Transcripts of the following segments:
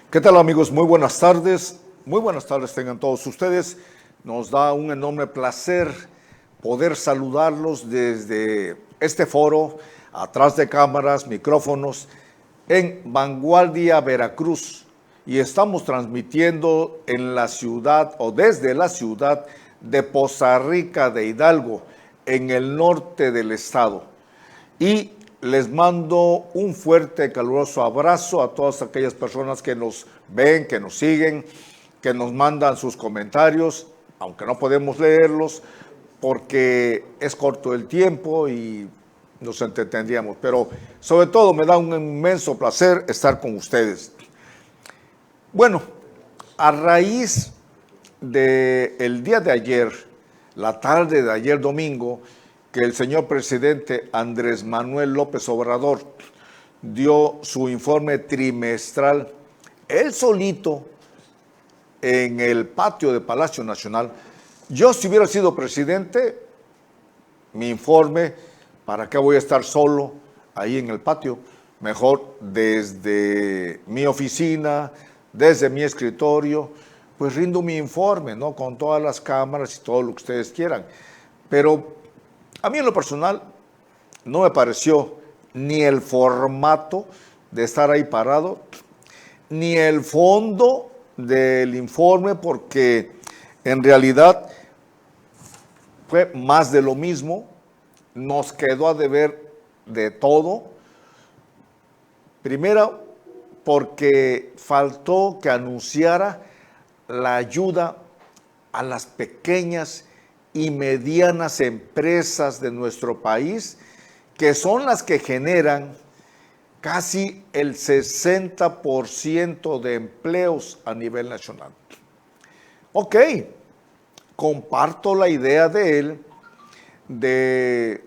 ¿Qué tal, amigos? Muy buenas tardes. Muy buenas tardes tengan todos ustedes. Nos da un enorme placer poder saludarlos desde este foro, atrás de cámaras, micrófonos, en Vanguardia, Veracruz. Y estamos transmitiendo en la ciudad o desde la ciudad de Poza Rica de Hidalgo, en el norte del estado. Y les mando un fuerte, caluroso abrazo a todas aquellas personas que nos ven, que nos siguen, que nos mandan sus comentarios, aunque no podemos leerlos porque es corto el tiempo y nos entretendríamos. Pero sobre todo me da un inmenso placer estar con ustedes. Bueno, a raíz del día de ayer, la tarde de ayer domingo, que el señor presidente Andrés Manuel López Obrador dio su informe trimestral, él solito, en el patio de Palacio Nacional. Yo, si hubiera sido presidente, mi informe, ¿para qué voy a estar solo ahí en el patio? Mejor desde mi oficina, desde mi escritorio, pues rindo mi informe, ¿no? Con todas las cámaras y todo lo que ustedes quieran. Pero a mí en lo personal no me pareció ni el formato de estar ahí parado, ni el fondo del informe, porque en realidad fue más de lo mismo, nos quedó a deber de todo. Primero, porque faltó que anunciara la ayuda a las pequeñas y medianas empresas de nuestro país, que son las que generan casi el 60% de empleos a nivel nacional. Ok, comparto la idea de él de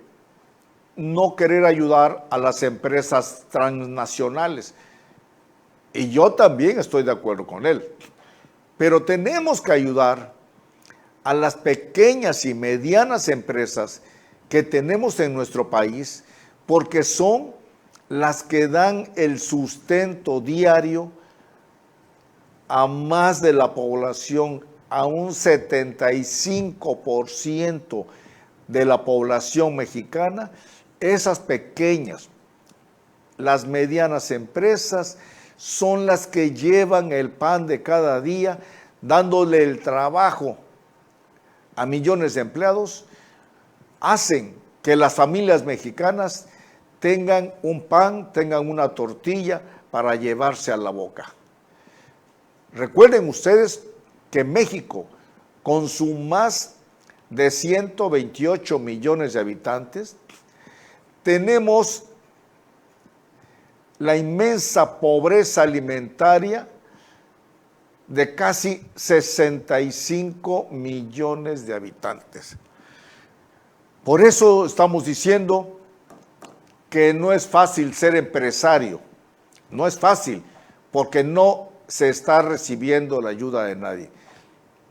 no querer ayudar a las empresas transnacionales. Y yo también estoy de acuerdo con él. Pero tenemos que ayudar a las pequeñas y medianas empresas que tenemos en nuestro país, porque son las que dan el sustento diario a más de la población, a un 75% de la población mexicana. Esas pequeñas, las medianas empresas, son las que llevan el pan de cada día, dándole el trabajo a millones de empleados, hacen que las familias mexicanas tengan un pan, tengan una tortilla para llevarse a la boca. Recuerden ustedes que México, con su más de 128 millones de habitantes, tenemos la inmensa pobreza alimentaria de casi 65 millones de habitantes. Por eso estamos diciendo que no es fácil ser empresario. No es fácil, porque no se está recibiendo la ayuda de nadie.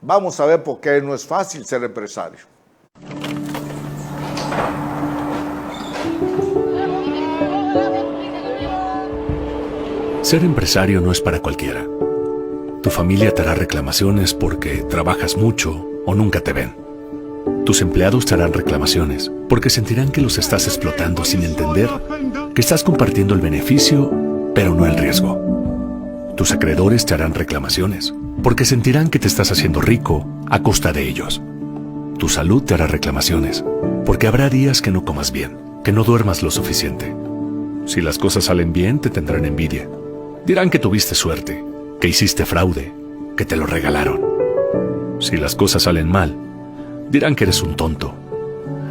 Vamos a ver por qué no es fácil ser empresario. Ser empresario no es para cualquiera. Tu familia te hará reclamaciones porque trabajas mucho o nunca te ven. Tus empleados te harán reclamaciones porque sentirán que los estás explotando sin entender que estás compartiendo el beneficio, pero no el riesgo. Tus acreedores te harán reclamaciones porque sentirán que te estás haciendo rico a costa de ellos. Tu salud te hará reclamaciones porque habrá días que no comas bien, que no duermas lo suficiente. Si las cosas salen bien, te tendrán envidia. Dirán que tuviste suerte, que hiciste fraude, que te lo regalaron. Si las cosas salen mal, dirán que eres un tonto.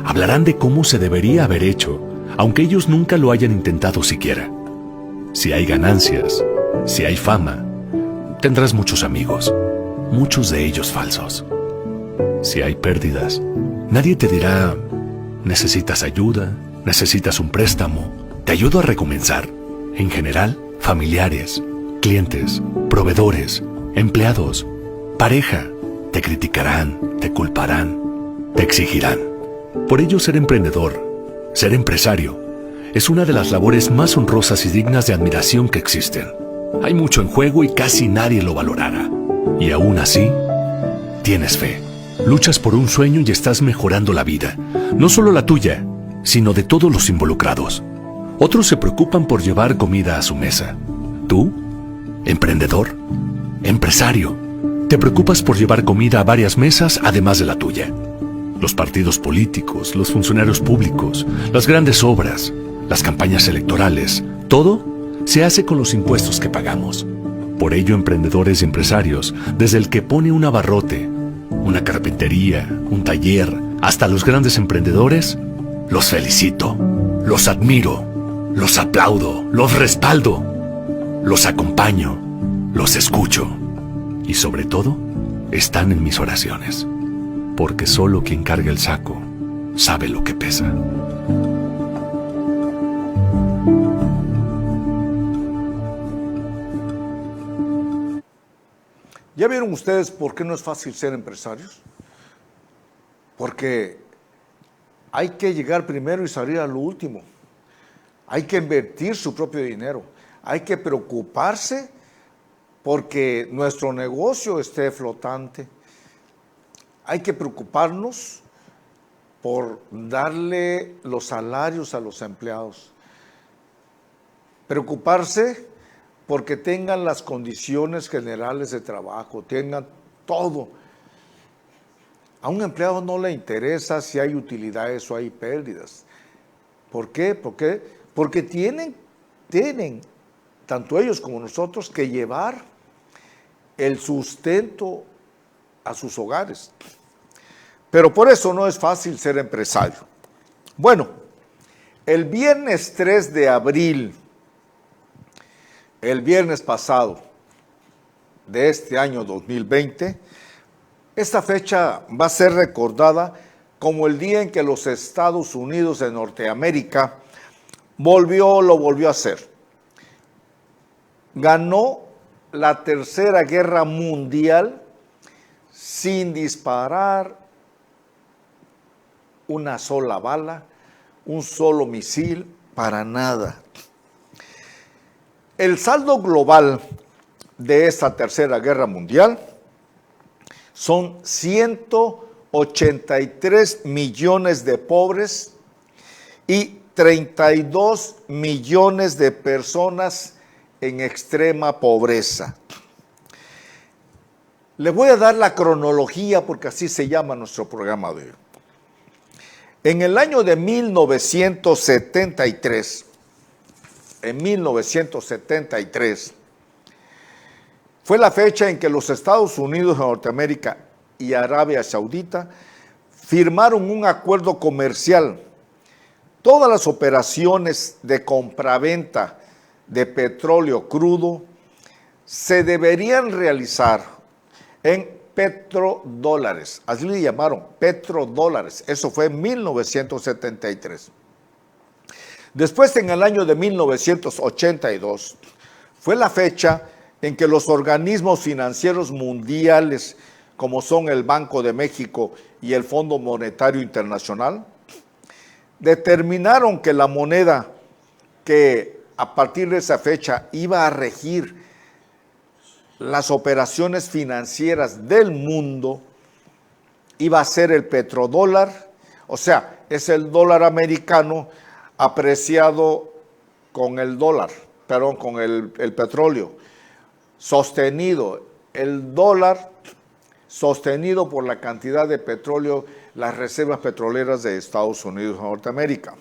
Hablarán de cómo se debería haber hecho, aunque ellos nunca lo hayan intentado siquiera. Si hay ganancias, si hay fama, tendrás muchos amigos, muchos de ellos falsos. Si hay pérdidas, nadie te dirá, necesitas ayuda, necesitas un préstamo, te ayudo a recomenzar. En general, familiares, clientes, proveedores, empleados, pareja, te criticarán, te culparán, te exigirán. Por ello, ser emprendedor, ser empresario, es una de las labores más honrosas y dignas de admiración que existen. Hay mucho en juego y casi nadie lo valorará. Y aún así, tienes fe. Luchas por un sueño y estás mejorando la vida. No solo la tuya, sino de todos los involucrados. Otros se preocupan por llevar comida a su mesa. ¿Tú? Emprendedor, empresario, te preocupas por llevar comida a varias mesas además de la tuya. Los partidos políticos, los funcionarios públicos, las grandes obras, las campañas electorales, todo se hace con los impuestos que pagamos. Por ello, emprendedores y empresarios, desde el que pone un abarrote, una carpintería, un taller, hasta los grandes emprendedores, los felicito, los admiro, los aplaudo, los respaldo, los acompaño, los escucho y sobre todo, están en mis oraciones, porque solo quien carga el saco sabe lo que pesa. ¿Ya vieron ustedes por qué no es fácil ser empresarios? Porque hay que llegar primero y salir a lo último. Hay que invertir su propio dinero. Hay que preocuparse porque nuestro negocio esté flotante. Hay que preocuparnos por darle los salarios a los empleados. Preocuparse porque tengan las condiciones generales de trabajo, tengan todo. A un empleado no le interesa si hay utilidades o hay pérdidas. ¿Por qué? Porque tienen, tanto ellos como nosotros, que llevar el sustento a sus hogares. Pero por eso no es fácil ser empresario. Bueno, el viernes 3 de abril, el viernes pasado de este año 2020, esta fecha va a ser recordada como el día en que los Estados Unidos de Norteamérica lo volvió a hacer. Ganó la Tercera Guerra Mundial sin disparar una sola bala, un solo misil, para nada. El saldo global de esta Tercera Guerra Mundial son 183 millones de pobres y 32 millones de personas en extrema pobreza. Les voy a dar la cronología porque así se llama nuestro programa de hoy. En el año de 1973, fue la fecha en que los Estados Unidos de Norteamérica y Arabia Saudita firmaron un acuerdo comercial. Todas las operaciones de compraventa de petróleo crudo se deberían realizar en petrodólares, así le llamaron, petrodólares. Eso fue en 1973. Después, en el año de 1982, fue la fecha en que los organismos financieros mundiales, como son el Banco de México y el Fondo Monetario Internacional, determinaron que la moneda que a partir de esa fecha iba a regir las operaciones financieras del mundo iba a ser el petrodólar, o sea, es el dólar americano apreciado con el dólar, perdón, con el petróleo, sostenido, el dólar sostenido por la cantidad de petróleo, las reservas petroleras de Estados Unidos de Norteamérica.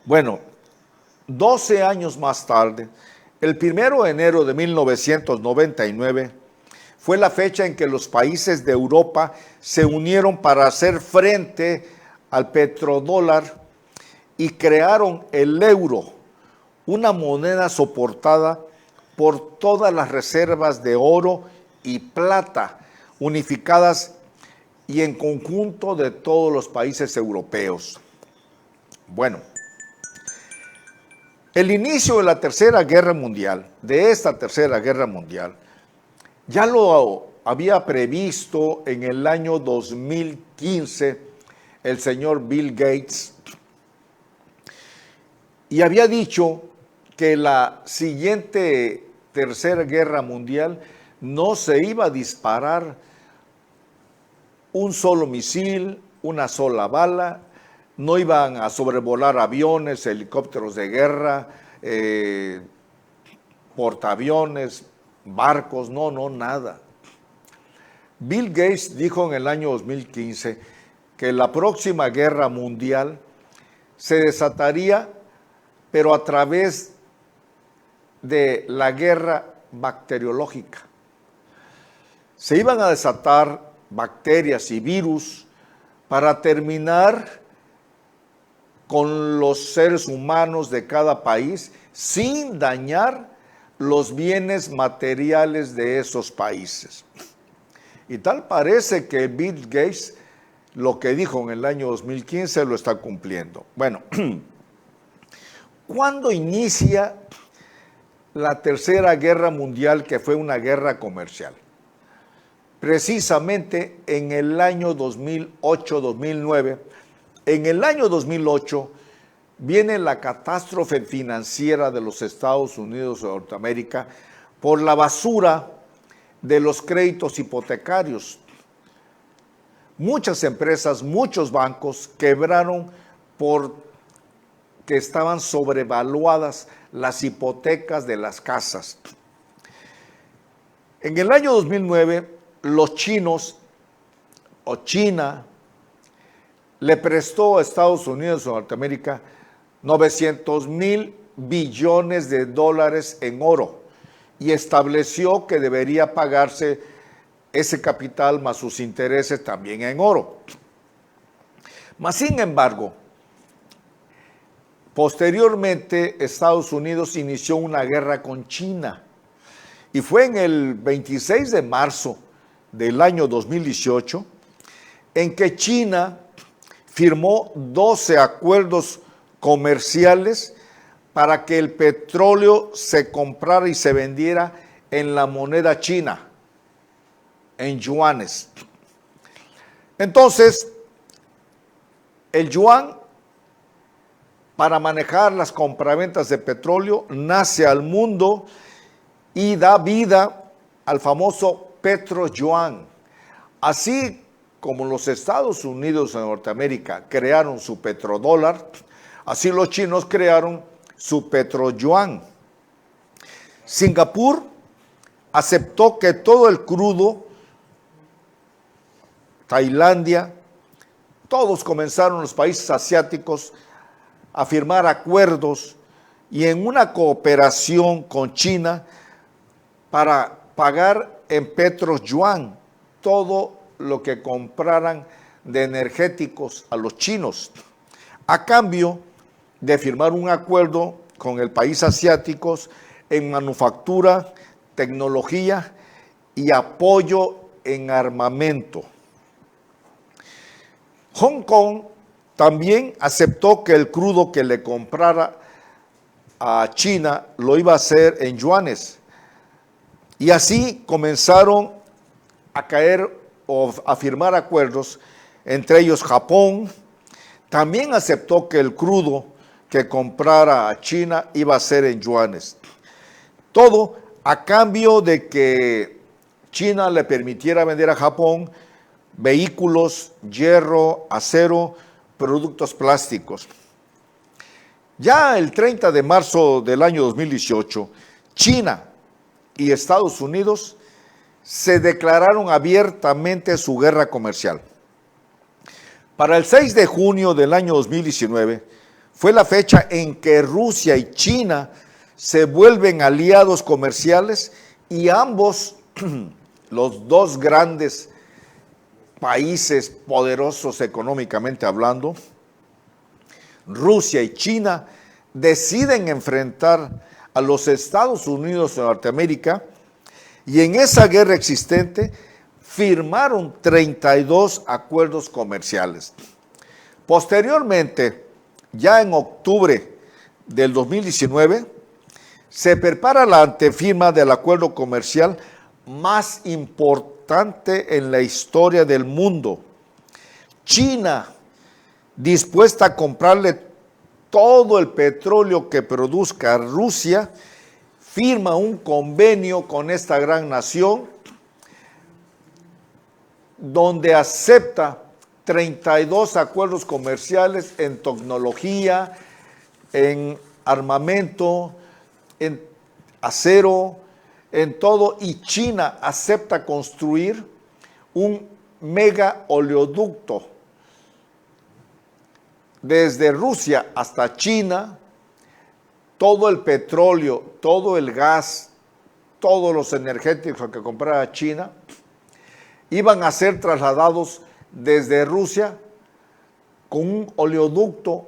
Bueno, 12 años más tarde, el 1 de enero de 1999, fue la fecha en que los países de Europa se unieron para hacer frente al petrodólar y crearon el euro, una moneda soportada por todas las reservas de oro y plata unificadas y en conjunto de todos los países europeos. Bueno, el inicio de la Tercera Guerra Mundial, de esta Tercera Guerra Mundial, ya lo había previsto en el año 2015 el señor Bill Gates y había dicho que la siguiente Tercera Guerra Mundial no se iba a disparar un solo misil, una sola bala, no iban a sobrevolar aviones, helicópteros de guerra, portaaviones, barcos, no, nada. Bill Gates dijo en el año 2015 que la próxima guerra mundial se desataría, pero a través de la guerra bacteriológica. Se iban a desatar bacterias y virus para terminar con los seres humanos de cada país sin dañar los bienes materiales de esos países. Y tal parece que Bill Gates lo que dijo en el año 2015 lo está cumpliendo. Bueno, ¿cuándo inicia la Tercera Guerra Mundial, que fue una guerra comercial? Precisamente en el año 2008-2009. En el año 2008 viene la catástrofe financiera de los Estados Unidos de Norteamérica por la basura de los créditos hipotecarios. Muchas empresas, muchos bancos quebraron porque estaban sobrevaluadas las hipotecas de las casas. En el año 2009, los chinos o China le prestó a Estados Unidos o Norteamérica 900,000 billones de dólares en oro y estableció que debería pagarse ese capital más sus intereses también en oro. Mas, sin embargo, posteriormente Estados Unidos inició una guerra con China y fue en el 26 de marzo del año 2018 en que China firmó 12 acuerdos comerciales para que el petróleo se comprara y se vendiera en la moneda china, en yuanes. Entonces, el yuan, para manejar las compraventas de petróleo, nace al mundo y da vida al famoso petroyuan. Así como los Estados Unidos de Norteamérica crearon su petrodólar, así los chinos crearon su petroyuan. Singapur aceptó que todo el crudo, Tailandia, todos comenzaron los países asiáticos a firmar acuerdos y en una cooperación con China para pagar en petroyuan todo lo que compraran de energéticos a los chinos, a cambio de firmar un acuerdo con el país asiático en manufactura, tecnología y apoyo en armamento. Hong Kong también aceptó que el crudo que le comprara a China lo iba a hacer en yuanes. Y así comenzaron a caer o a firmar acuerdos, entre ellos Japón, también aceptó que el crudo que comprara a China iba a ser en yuanes. Todo a cambio de que China le permitiera vender a Japón vehículos, hierro, acero, productos plásticos. Ya el 30 de marzo del año 2018, China y Estados Unidos se declararon abiertamente su guerra comercial. Para el 6 de junio del año 2019 fue la fecha en que Rusia y China se vuelven aliados comerciales y ambos, los dos grandes países poderosos económicamente hablando, Rusia y China, deciden enfrentar a los Estados Unidos de Norteamérica y en esa guerra existente firmaron 32 acuerdos comerciales. Posteriormente, ya en octubre del 2019, se prepara la antefirma del acuerdo comercial más importante en la historia del mundo. China, dispuesta a comprarle todo el petróleo que produzca Rusia, firma un convenio con esta gran nación donde acepta 32 acuerdos comerciales en tecnología, en armamento, en acero, en todo, y China acepta construir un mega oleoducto desde Rusia hasta China. Todo el petróleo, todo el gas, todos los energéticos que comprara China iban a ser trasladados desde Rusia con un oleoducto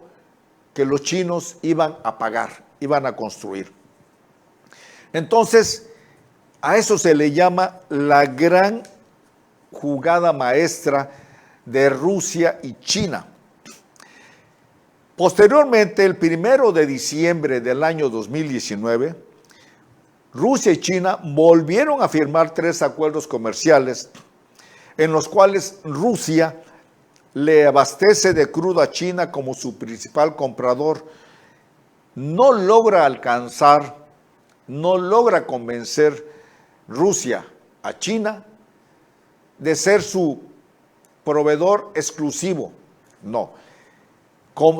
que los chinos iban a pagar, iban a construir. Entonces, a eso se le llama la gran jugada maestra de Rusia y China. Posteriormente, el 1 de diciembre del año 2019, Rusia y China volvieron a firmar 3 acuerdos comerciales en los cuales Rusia le abastece de crudo a China como su principal comprador. No logra alcanzar, no logra convencer Rusia a China de ser su proveedor exclusivo. No.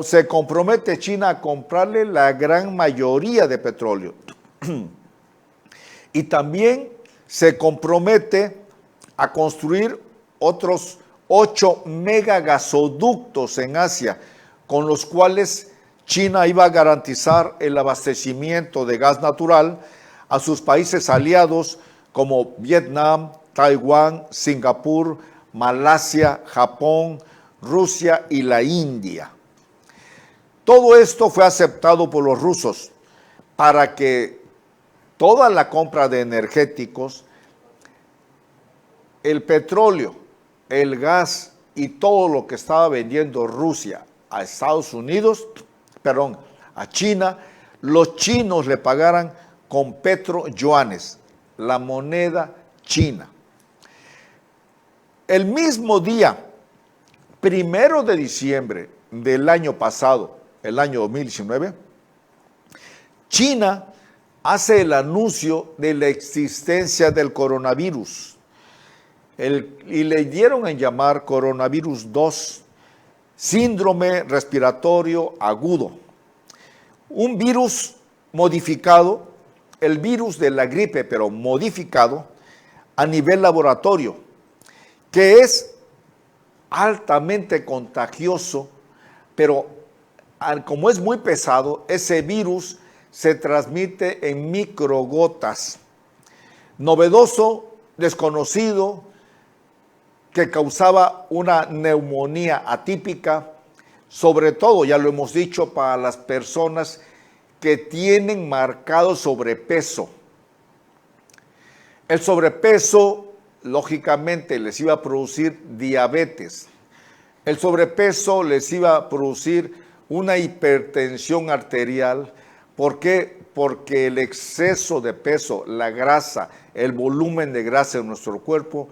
Se compromete China a comprarle la gran mayoría de petróleo. Y también se compromete a construir otros 8 megagasoductos en Asia, con los cuales China iba a garantizar el abastecimiento de gas natural a sus países aliados como Vietnam, Taiwán, Singapur, Malasia, Japón, Rusia y la India. Todo esto fue aceptado por los rusos para que toda la compra de energéticos, el petróleo, el gas y todo lo que estaba vendiendo Rusia a Estados Unidos, a China, los chinos le pagaran con petroyuanes, la moneda china. El mismo día, 1 de diciembre del año pasado, el año 2019, China hace el anuncio de la existencia del coronavirus y le dieron en llamar coronavirus 2, síndrome respiratorio agudo. Un virus modificado, el virus de la gripe, pero modificado a nivel laboratorio, que es altamente contagioso, pero como es muy pesado, ese virus se transmite en microgotas. Novedoso, desconocido, que causaba una neumonía atípica, sobre todo, ya lo hemos dicho, para las personas que tienen marcado sobrepeso. El sobrepeso, lógicamente, les iba a producir diabetes. El sobrepeso les iba a producir una hipertensión arterial. ¿Por qué? Porque el exceso de peso, la grasa, el volumen de grasa en nuestro cuerpo,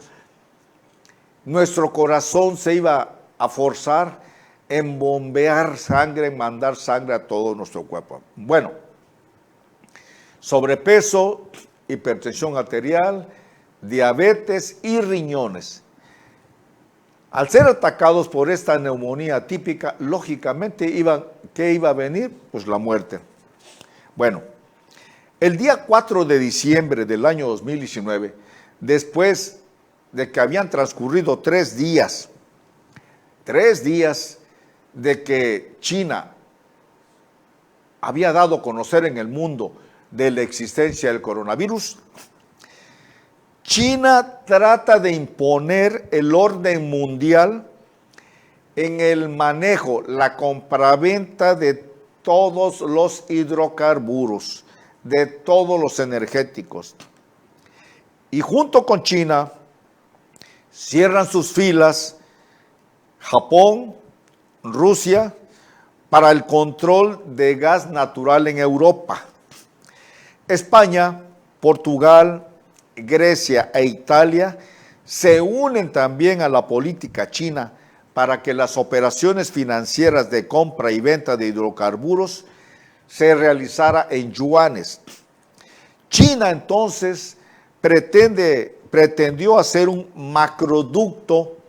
nuestro corazón se iba a forzar en bombear sangre, en mandar sangre a todo nuestro cuerpo. Bueno, sobrepeso, hipertensión arterial, diabetes y riñones. Al ser atacados por esta neumonía típica, lógicamente, ¿qué iba a venir? Pues la muerte. Bueno, el día 4 de diciembre del año 2019, después de que habían transcurrido 3 días de que China había dado a conocer en el mundo de la existencia del coronavirus, China trata de imponer el orden mundial en el manejo, la compraventa de todos los hidrocarburos, de todos los energéticos. Y junto con China cierran sus filas Japón, Rusia, para el control de gas natural en Europa. España, Portugal, Grecia e Italia se unen también a la política china para que las operaciones financieras de compra y venta de hidrocarburos se realizara en yuanes. China entonces pretendió hacer un macroducto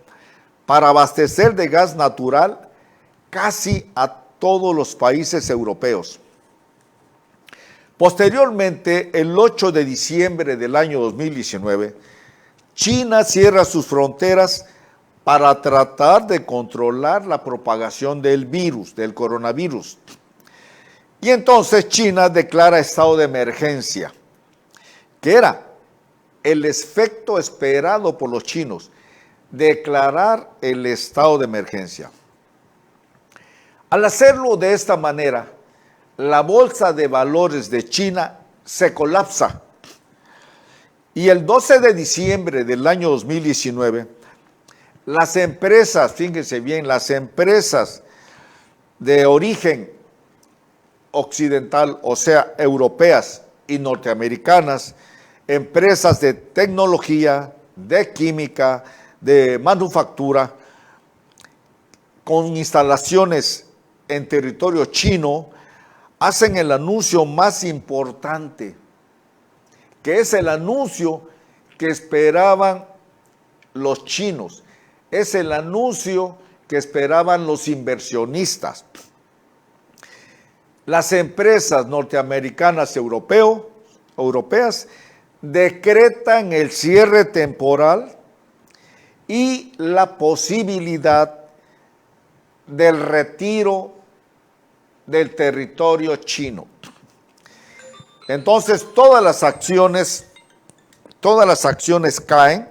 para abastecer de gas natural casi a todos los países europeos. Posteriormente, el 8 de diciembre del año 2019, China cierra sus fronteras para tratar de controlar la propagación del virus, del coronavirus. Y entonces China declara estado de emergencia, que era el efecto esperado por los chinos, declarar el estado de emergencia. Al hacerlo de esta manera, la bolsa de valores de China se colapsa. Y el 12 de diciembre del año 2019, las empresas, fíjense bien, las empresas de origen occidental, o sea, europeas y norteamericanas, empresas de tecnología, de química, de manufactura, con instalaciones en territorio chino, hacen el anuncio más importante, que es el anuncio que esperaban los chinos, es el anuncio que esperaban los inversionistas. Las empresas norteamericanas europeas decretan el cierre temporal y la posibilidad del retiro del territorio chino. Entonces todas las acciones caen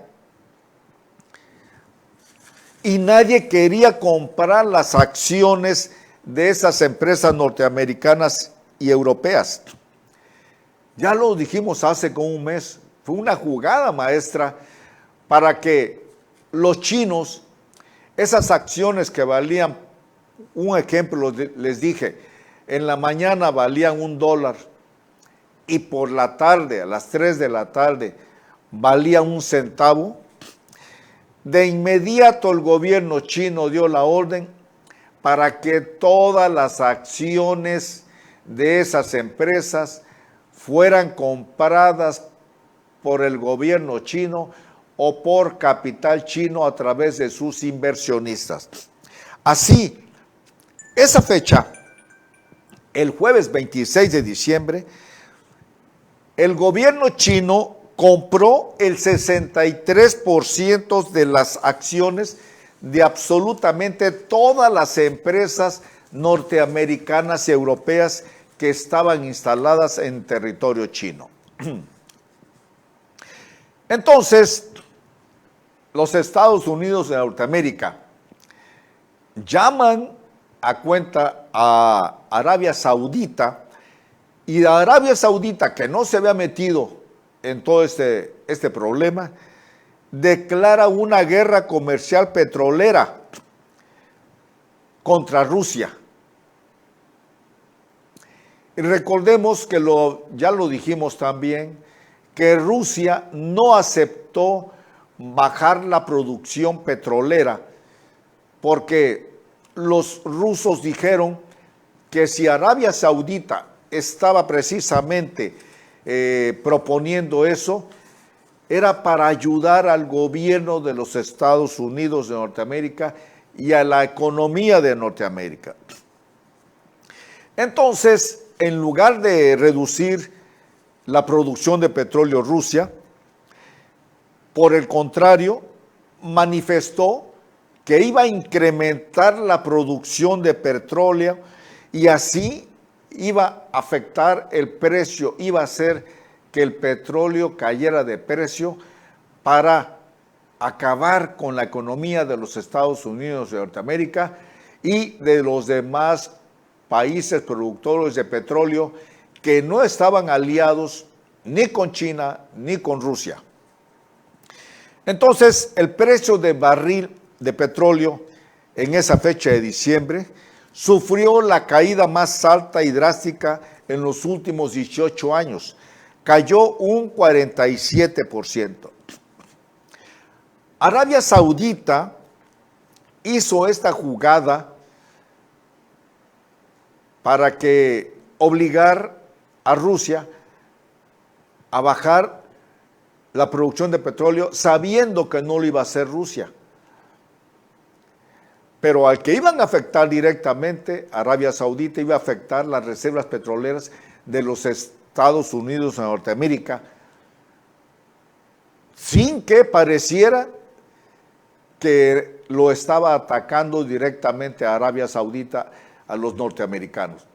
y nadie quería comprar las acciones de esas empresas norteamericanas y europeas. Ya lo dijimos hace como un mes, fue una jugada maestra para que los chinos, esas acciones que valían, un ejemplo les dije, en la mañana valían $1 y por la tarde, a las 3 de la tarde, valían 1 centavo. De inmediato el gobierno chino dio la orden para que todas las acciones de esas empresas fueran compradas por el gobierno chino o por capital chino a través de sus inversionistas. Así, esa fecha, el jueves 26 de diciembre, el gobierno chino compró el 63% de las acciones de absolutamente todas las empresas norteamericanas y europeas que estaban instaladas en territorio chino. Entonces, los Estados Unidos de Norteamérica llaman a cuenta a Arabia Saudita, y Arabia Saudita, que no se había metido en todo este problema, declara una guerra comercial petrolera contra Rusia. Y recordemos que ya lo dijimos también, que Rusia no aceptó bajar la producción petrolera porque los rusos dijeron que si Arabia Saudita estaba precisamente proponiendo eso, era para ayudar al gobierno de los Estados Unidos de Norteamérica y a la economía de Norteamérica. Entonces, en lugar de reducir la producción de petróleo Rusia, por el contrario, manifestó que iba a incrementar la producción de petróleo y así iba a afectar el precio, iba a hacer que el petróleo cayera de precio para acabar con la economía de los Estados Unidos de Norteamérica y de los demás países productores de petróleo que no estaban aliados ni con China ni con Rusia. Entonces, el precio de barril de petróleo en esa fecha de diciembre sufrió la caída más alta y drástica en los últimos 18 años. Cayó un 47%. Arabia Saudita hizo esta jugada para que obligar a Rusia a bajar la producción de petróleo sabiendo que no lo iba a hacer Rusia. Pero al que iban a afectar directamente, Arabia Saudita iba a afectar las reservas petroleras de los Estados Unidos de Norteamérica, sin que pareciera que lo estaba atacando directamente a Arabia Saudita, a los norteamericanos,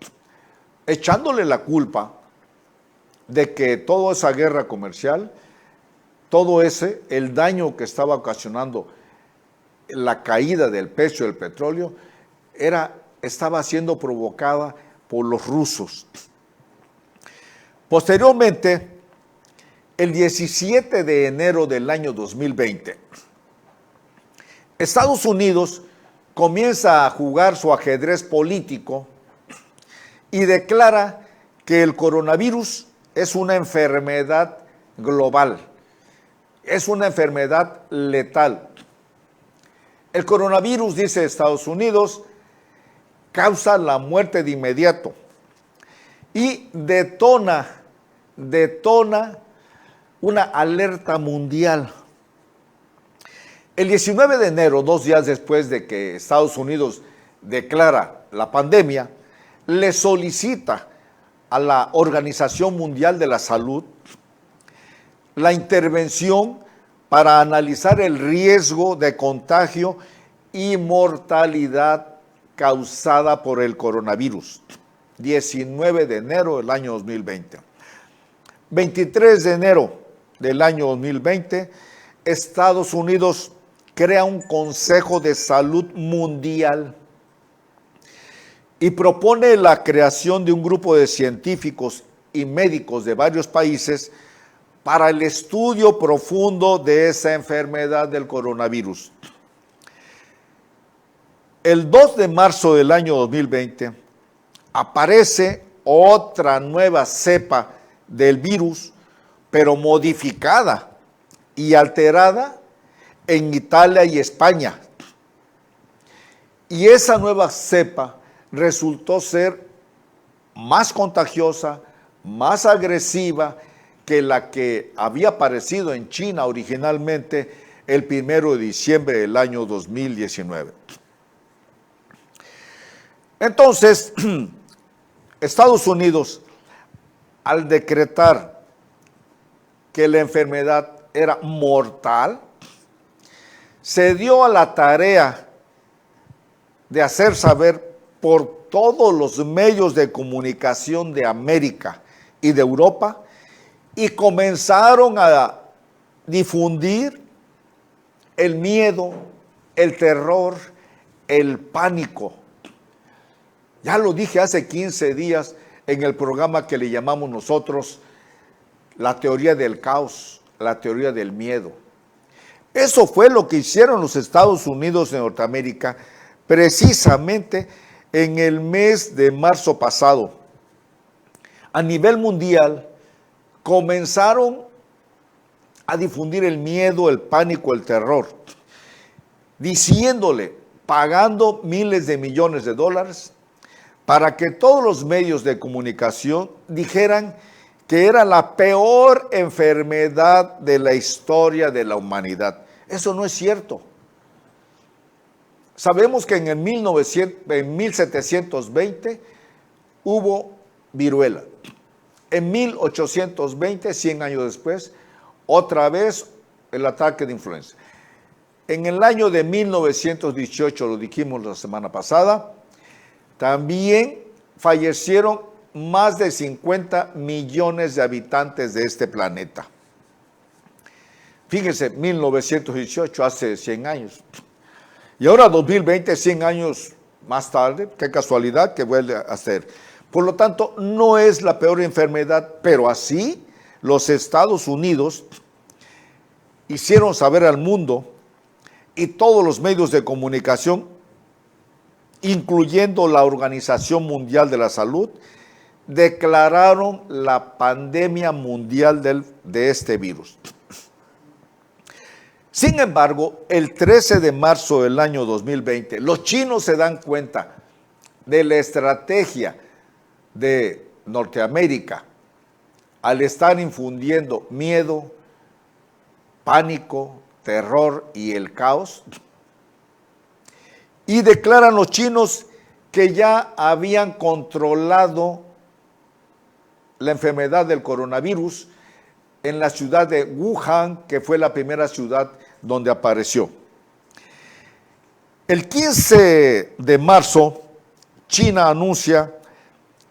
echándole la culpa de que toda esa guerra comercial, el daño que estaba ocasionando la caída del precio del petróleo, estaba siendo provocada por los rusos. Posteriormente, el 17 de enero del año 2020, Estados Unidos comienza a jugar su ajedrez político y declara que el coronavirus es una enfermedad global, es una enfermedad letal. El coronavirus, dice Estados Unidos, causa la muerte de inmediato y detona una alerta mundial. El 19 de enero, 2 días después de que Estados Unidos declara la pandemia, le solicita a la Organización Mundial de la Salud la intervención para analizar el riesgo de contagio y mortalidad causada por el coronavirus. 19 de enero del año 2020. 23 de enero del año 2020, Estados Unidos crea un Consejo de Salud Mundial y propone la creación de un grupo de científicos y médicos de varios países para el estudio profundo de esa enfermedad del coronavirus. El 2 de marzo del año 2020 aparece otra nueva cepa del virus, pero modificada y alterada en Italia y España. Y esa nueva cepa resultó ser más contagiosa, más agresiva que la que había aparecido en China originalmente el 1 de diciembre del año 2019. Entonces, Estados Unidos, al decretar que la enfermedad era mortal, se dio a la tarea de hacer saber por todos los medios de comunicación de América y de Europa, y comenzaron a difundir el miedo, el terror, el pánico. Ya lo dije hace 15 días en el programa que le llamamos nosotros la teoría del caos, la teoría del miedo. Eso fue lo que hicieron los Estados Unidos de Norteamérica precisamente en el mes de marzo pasado. A nivel mundial comenzaron a difundir el miedo, el pánico, el terror, diciéndole, pagando miles de millones de dólares para que todos los medios de comunicación dijeran que era la peor enfermedad de la historia de la humanidad. Eso no es cierto. Sabemos que en 1720 hubo viruela. En 1820, 100 años después, otra vez el ataque de influenza. En el año de 1918, lo dijimos la semana pasada, también fallecieron más de 50 millones de habitantes de este planeta. Fíjense, 1918, hace 100 años. Y ahora 2020, 100 años más tarde, qué casualidad que vuelve a ser. Por lo tanto, no es la peor enfermedad, pero así los Estados Unidos hicieron saber al mundo y todos los medios de comunicación, incluyendo la Organización Mundial de la Salud, declararon la pandemia mundial de este virus. Sin embargo, el 13 de marzo del año 2020, los chinos se dan cuenta de la estrategia de Norteamérica al estar infundiendo miedo, pánico, terror y el caos. Y declaran los chinos que ya habían controlado la enfermedad del coronavirus en la ciudad de Wuhan, que fue la primera ciudad donde apareció. El 15 de marzo, China anuncia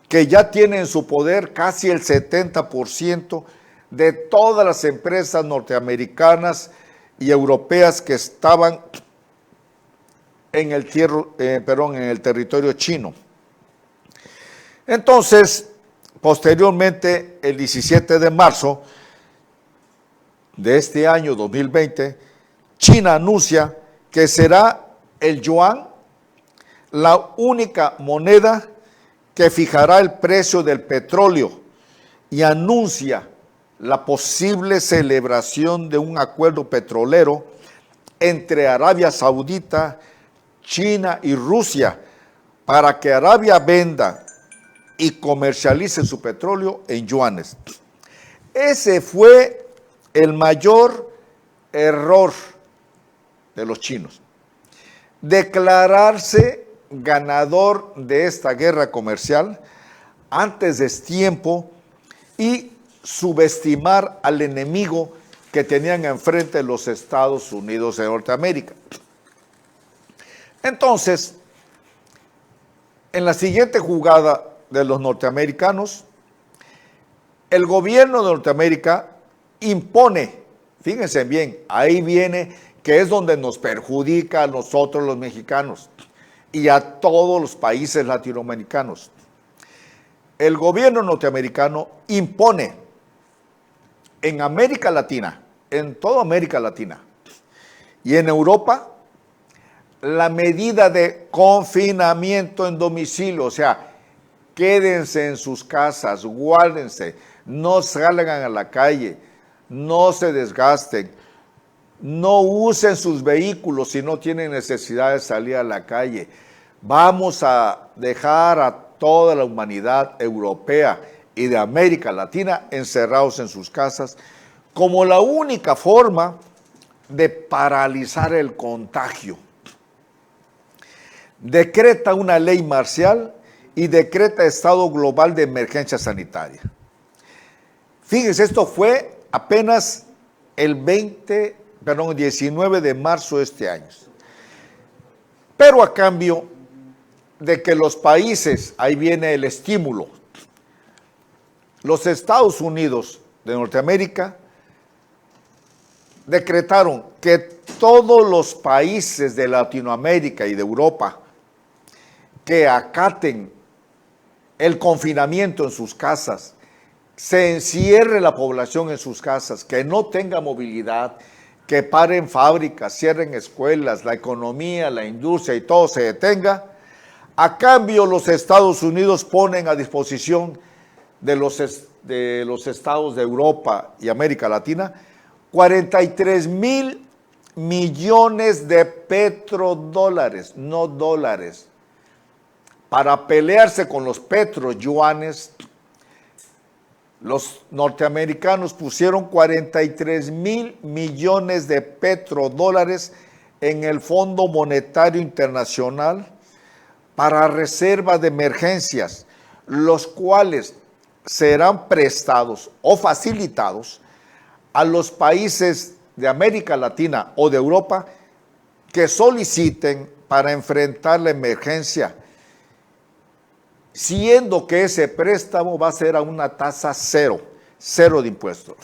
que ya tiene en su poder casi el 70% de todas las empresas norteamericanas y europeas que estaban en el territorio chino. Entonces, posteriormente, el 17 de marzo de este año 2020, China anuncia que será el yuan la única moneda que fijará el precio del petróleo y anuncia la posible celebración de un acuerdo petrolero entre Arabia Saudita, China y Rusia para que Arabia venda y comercialice su petróleo en yuanes. Ese fue el mayor error de los chinos. Declararse ganador de esta guerra comercial antes de tiempo y subestimar al enemigo que tenían enfrente los Estados Unidos de Norteamérica. Entonces, en la siguiente jugada de los norteamericanos, el gobierno de Norteamérica impone, fíjense bien, ahí viene que es donde nos perjudica a nosotros los mexicanos y a todos los países latinoamericanos. El gobierno norteamericano impone en América Latina, en toda América Latina y en Europa, la medida de confinamiento en domicilio, o sea, quédense en sus casas, guárdense, no salgan a la calle, no se desgasten, no usen sus vehículos si no tienen necesidad de salir a la calle. Vamos a dejar a toda la humanidad europea y de América Latina encerrados en sus casas como la única forma de paralizar el contagio. Decreta una ley marcial y decreta estado global de emergencia sanitaria. Fíjense, esto fue apenas el 19 de marzo de este año. Pero a cambio de que los países, ahí viene el estímulo, los Estados Unidos de Norteamérica decretaron que todos los países de Latinoamérica y de Europa que acaten el confinamiento en sus casas, se encierre la población en sus casas, que no tenga movilidad, que paren fábricas, cierren escuelas, la economía, la industria y todo se detenga. A cambio, los Estados Unidos ponen a disposición de los estados de Europa y América Latina 43,000 millones de petrodólares, no dólares, para pelearse con los petroyuanes. Los norteamericanos pusieron 43,000 millones de petrodólares en el Fondo Monetario Internacional para reserva de emergencias, los cuales serán prestados o facilitados a los países de América Latina o de Europa que soliciten para enfrentar la emergencia, siendo que ese préstamo va a ser a una tasa cero de impuestos.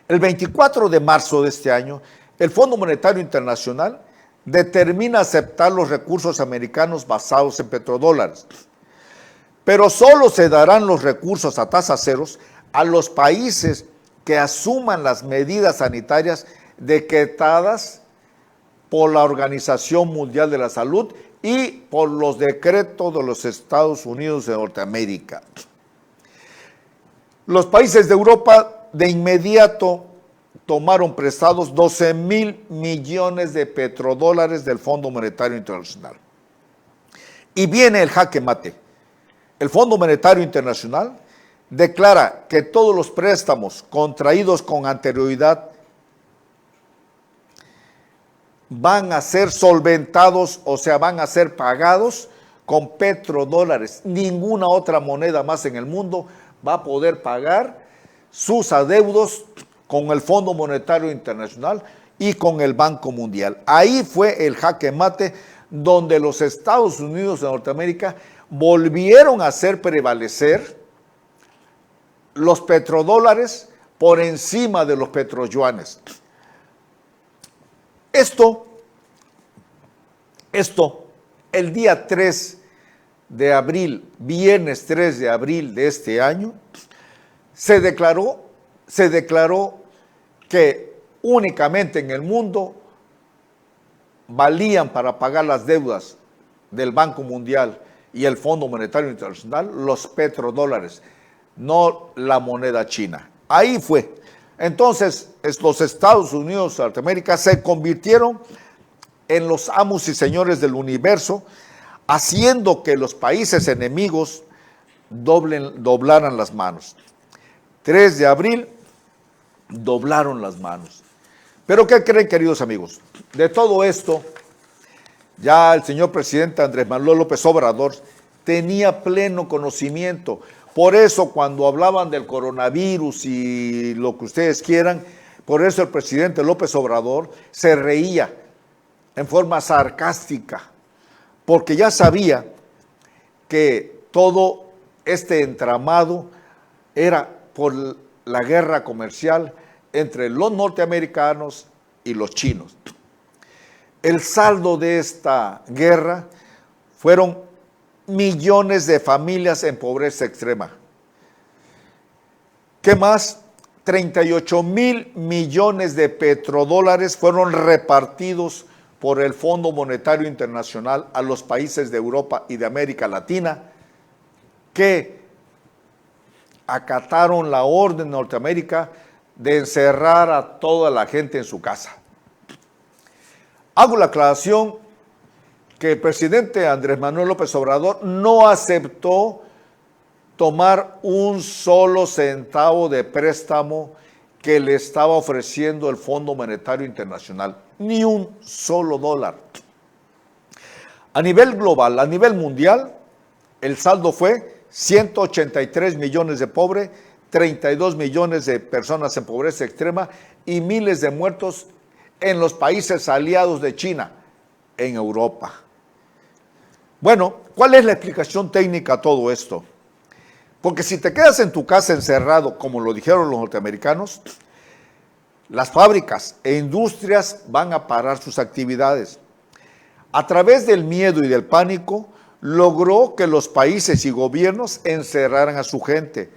El 24 de marzo de este año, el Fondo Monetario Internacional determina aceptar los recursos americanos basados en petrodólares, pero solo se darán los recursos a tasas ceros a los países que asuman las medidas sanitarias decretadas por la Organización Mundial de la Salud y por los decretos de los Estados Unidos de Norteamérica. Los países de Europa de inmediato tomaron prestados 12,000 millones de petrodólares del Fondo Monetario Internacional. Y viene el jaque mate. El Fondo Monetario Internacional declara que todos los préstamos contraídos con anterioridad van a ser solventados, o sea, van a ser pagados con petrodólares. Ninguna otra moneda más en el mundo va a poder pagar sus adeudos con el Fondo Monetario Internacional y con el Banco Mundial. Ahí fue el jaque mate donde los Estados Unidos de Norteamérica volvieron a hacer prevalecer los petrodólares por encima de los petroyuanes. Esto, el día 3 de abril, viernes 3 de abril de este año, se declaró que únicamente en el mundo valían para pagar las deudas del Banco Mundial y el Fondo Monetario Internacional los petrodólares, no la moneda china. Ahí fue. Entonces, los Estados Unidos de Norteamérica se convirtieron en los amos y señores del universo, haciendo que los países enemigos doblaran las manos. 3 de abril, doblaron las manos. Pero ¿qué creen, queridos amigos? De todo esto, ya el señor presidente Andrés Manuel López Obrador tenía pleno conocimiento. Por eso cuando hablaban del coronavirus y lo que ustedes quieran, por eso el presidente López Obrador se reía en forma sarcástica, porque ya sabía que todo este entramado era por la guerra comercial entre los norteamericanos y los chinos. El saldo de esta guerra fueron millones de familias en pobreza extrema. ¿Qué más? 38,000 millones de petrodólares fueron repartidos por el Fondo Monetario Internacional a los países de Europa y de América Latina que acataron la orden de Norteamérica de encerrar a toda la gente en su casa. Hago la aclaración que el presidente Andrés Manuel López Obrador no aceptó tomar un solo centavo de préstamo que le estaba ofreciendo el Fondo Monetario Internacional, ni un solo dólar. A nivel global, a nivel mundial, el saldo fue 183 millones de pobres, 32 millones de personas en pobreza extrema y miles de muertos en los países aliados de China, en Europa. Bueno, ¿cuál es la explicación técnica a todo esto? Porque si te quedas en tu casa encerrado, como lo dijeron los norteamericanos, las fábricas e industrias van a parar sus actividades. A través del miedo y del pánico, logró que los países y gobiernos encerraran a su gente.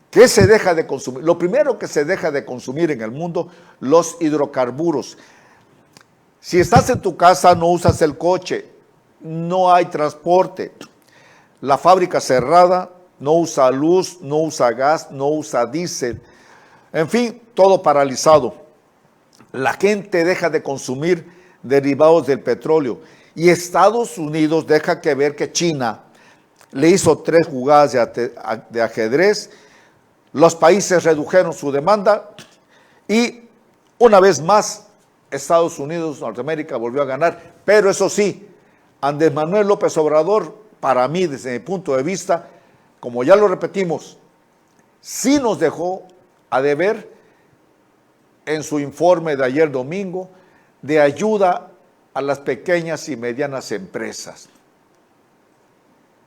¿Qué se deja de consumir? Lo primero que se deja de consumir en el mundo, los hidrocarburos. Si estás en tu casa, no usas el coche, no hay transporte. La fábrica cerrada, no usa luz, no usa gas, no usa diésel. En fin, todo paralizado. La gente deja de consumir derivados del petróleo. Y Estados Unidos deja que ver que China le hizo 3 jugadas de ajedrez. Los países redujeron su demanda y una vez más Estados Unidos, Norteamérica volvió a ganar. Pero eso sí, Andrés Manuel López Obrador, para mí, desde mi punto de vista, como ya lo repetimos, sí nos dejó a deber en su informe de ayer domingo de ayuda a las pequeñas y medianas empresas.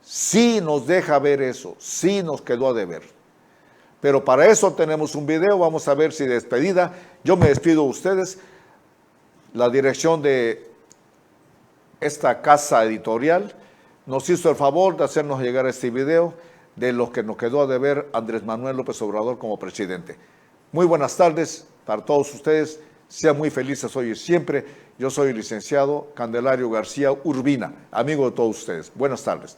Sí nos deja ver eso, sí nos quedó a deber. Pero para eso tenemos un video, vamos a ver si de despedida, yo me despido de ustedes, la dirección de esta casa editorial nos hizo el favor de hacernos llegar este video de lo que nos quedó a deber Andrés Manuel López Obrador como presidente. Muy buenas tardes para todos ustedes, sean muy felices hoy y siempre. Yo soy el licenciado Candelario García Urbina, amigo de todos ustedes. Buenas tardes.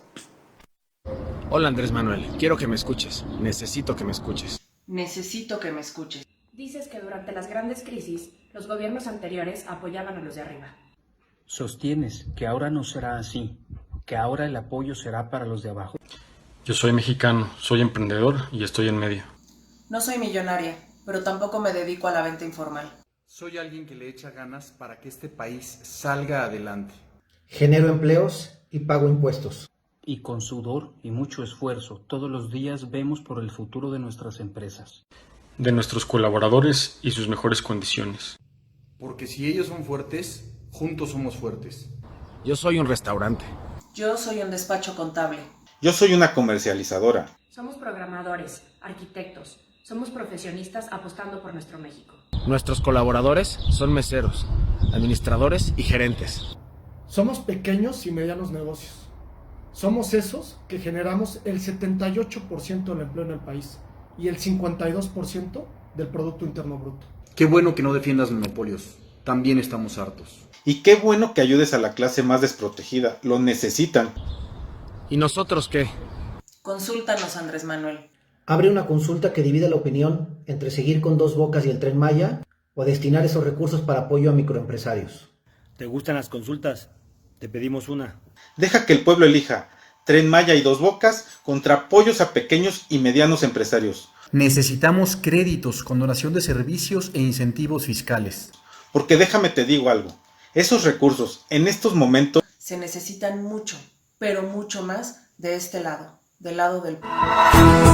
Hola Andrés Manuel, quiero que me escuches. Necesito que me escuches. Necesito que me escuches. Dices que durante las grandes crisis, los gobiernos anteriores apoyaban a los de arriba. Sostienes que ahora no será así, que ahora el apoyo será para los de abajo. Yo soy mexicano, soy emprendedor y estoy en medio. No soy millonaria, pero tampoco me dedico a la venta informal. Soy alguien que le echa ganas para que este país salga adelante. Genero empleos y pago impuestos. Y con sudor y mucho esfuerzo, todos los días vemos por el futuro de nuestras empresas. De nuestros colaboradores y sus mejores condiciones. Porque si ellos son fuertes, juntos somos fuertes. Yo soy un restaurante. Yo soy un despacho contable. Yo soy una comercializadora. Somos programadores, arquitectos, somos profesionistas apostando por nuestro México. Nuestros colaboradores son meseros, administradores y gerentes. Somos pequeños y medianos negocios. Somos esos que generamos el 78% del empleo en el país y el 52% del Producto Interno Bruto. Qué bueno que no defiendas monopolios. También estamos hartos. Y qué bueno que ayudes a la clase más desprotegida. Lo necesitan. ¿Y nosotros qué? Consúltanos, Andrés Manuel. Abre una consulta que divida la opinión entre seguir con Dos Bocas y el Tren Maya o destinar esos recursos para apoyo a microempresarios. ¿Te gustan las consultas? Te pedimos una. Deja que el pueblo elija. Tren Maya y Dos Bocas contra apoyos a pequeños y medianos empresarios. Necesitamos créditos con donación de servicios e incentivos fiscales. Porque déjame te digo algo. Esos recursos en estos momentos se necesitan mucho, pero mucho más de este lado, del lado del pueblo.